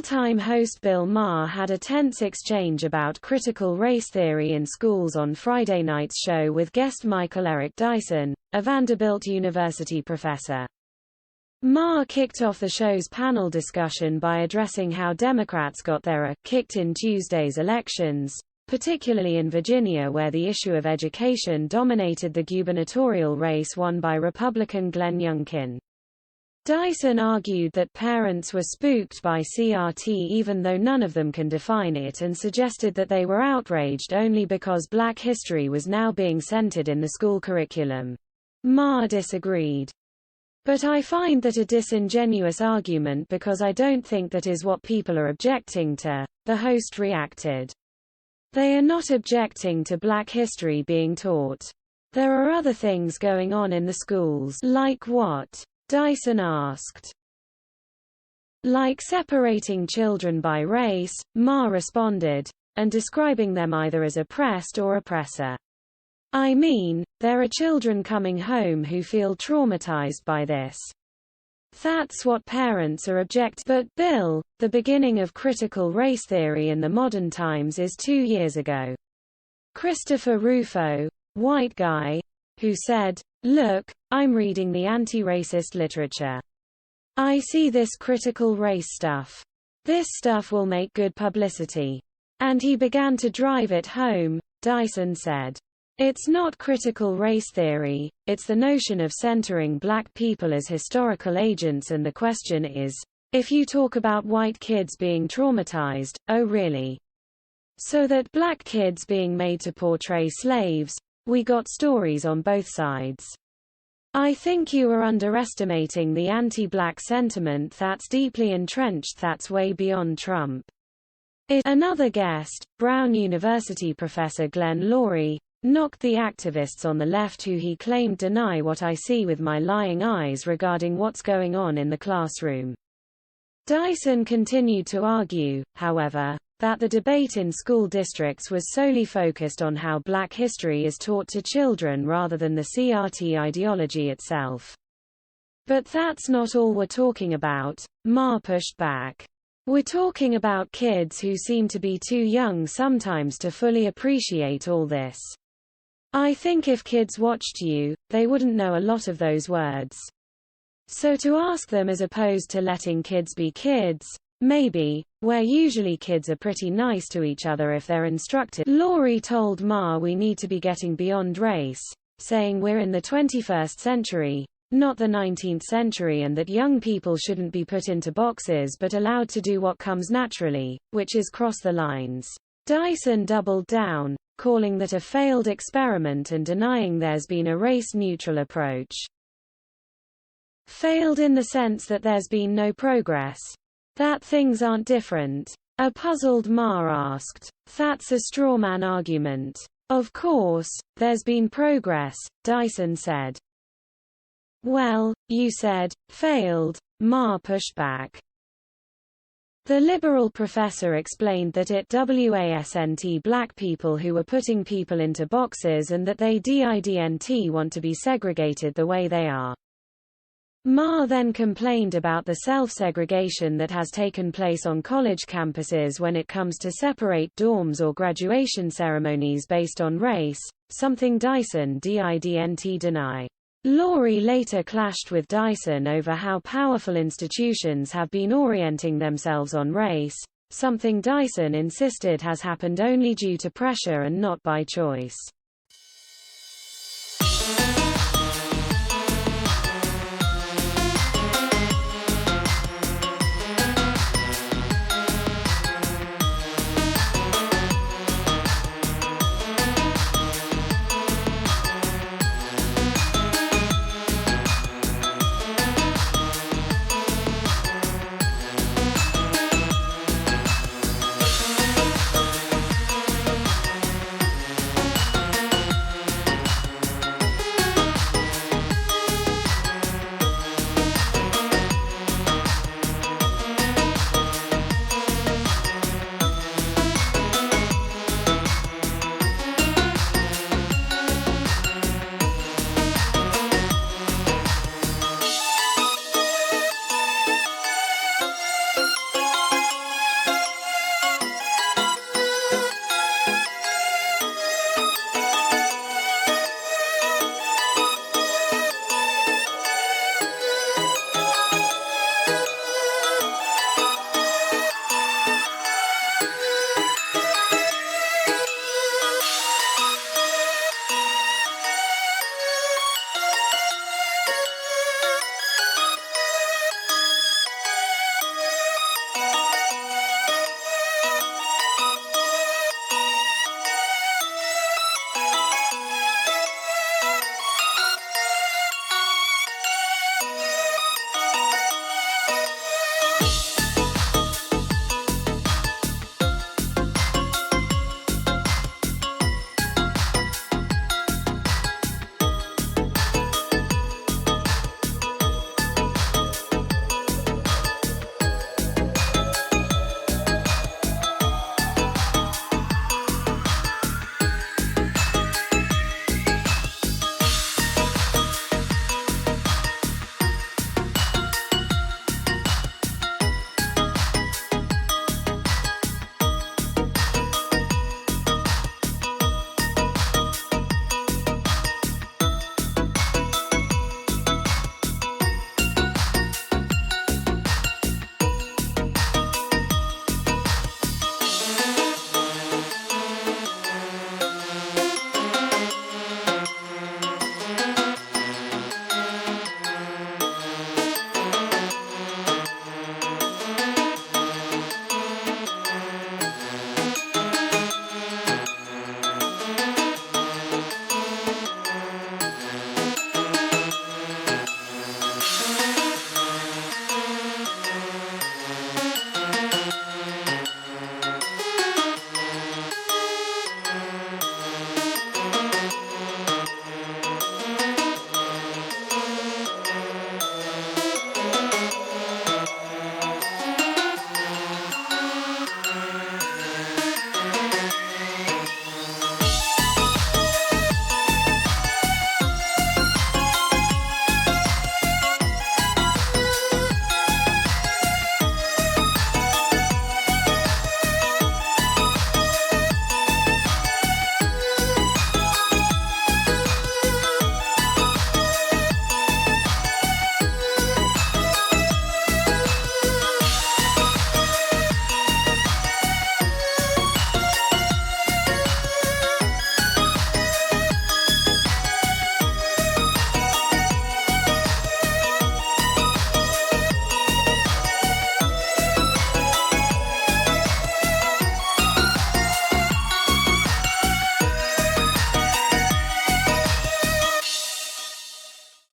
Full-time host Bill Maher had a tense exchange about critical race theory in schools on Friday night's show with guest Michael Eric Dyson, a Vanderbilt University professor. Maher kicked off the show's panel discussion by addressing how Democrats got their kicked in Tuesday's elections, particularly in Virginia where the issue of education dominated the gubernatorial race won by Republican Glenn Youngkin. Dyson argued that parents were spooked by CRT even though none of them can define it, and suggested that they were outraged only because Black history was now being centered in the school curriculum. Maher disagreed. "But I find that a disingenuous argument because I don't think that is what people are objecting to," the host reacted. "They are not objecting to Black history being taught. There are other things going on in the schools." "Like what?" Dyson asked. "Like separating children by race," Maher responded, "and describing them either as oppressed or oppressor. I mean, there are children coming home who feel traumatized by this. That's what parents are objecting." "But Bill, the beginning of critical race theory in the modern times is 2 years ago." Christopher Rufo, white guy, who said, "Look, I'm reading the anti-racist literature. I see this critical race stuff. This stuff will make good publicity." And he began to drive it home, Dyson said. "It's not critical race theory, it's the notion of centering Black people as historical agents, and the question is, if you talk about white kids being traumatized, oh really? So that Black kids being made to portray slaves, we got stories on both sides. I think you are underestimating the anti-Black sentiment that's deeply entrenched, that's way beyond Trump." Another guest, Brown University professor Glenn Laurie, knocked the activists on the left who he claimed deny what I see with my lying eyes regarding what's going on in the classroom. Dyson continued to argue, however, that the debate in school districts was solely focused on how Black history is taught to children rather than the CRT ideology itself. "But that's not all we're talking about," Maher pushed back. "We're talking about kids who seem to be too young sometimes to fully appreciate all this. I think if kids watched you, they wouldn't know a lot of those words. So to ask them as opposed to letting kids be kids, maybe, where usually kids are pretty nice to each other if they're instructed." Laurie told Maher we need to be getting beyond race, saying we're in the 21st century, not the 19th century, and that young people shouldn't be put into boxes but allowed to do what comes naturally, which is cross the lines. Dyson doubled down, calling that a failed experiment and denying there's been a race-neutral approach. Failed in the sense that there's been no progress. That things aren't different? A puzzled Maher asked. That's a strawman argument. Of course, there's been progress, Dyson said. Well, you said, failed, Maher pushed back. The liberal professor explained that it wasn't Black people who were putting people into boxes and that they didn't want to be segregated the way they are. Maher then complained about the self-segregation that has taken place on college campuses when it comes to separate dorms or graduation ceremonies based on race, something Dyson didn't deny. Laurie later clashed with Dyson over how powerful institutions have been orienting themselves on race, something Dyson insisted has happened only due to pressure and not by choice.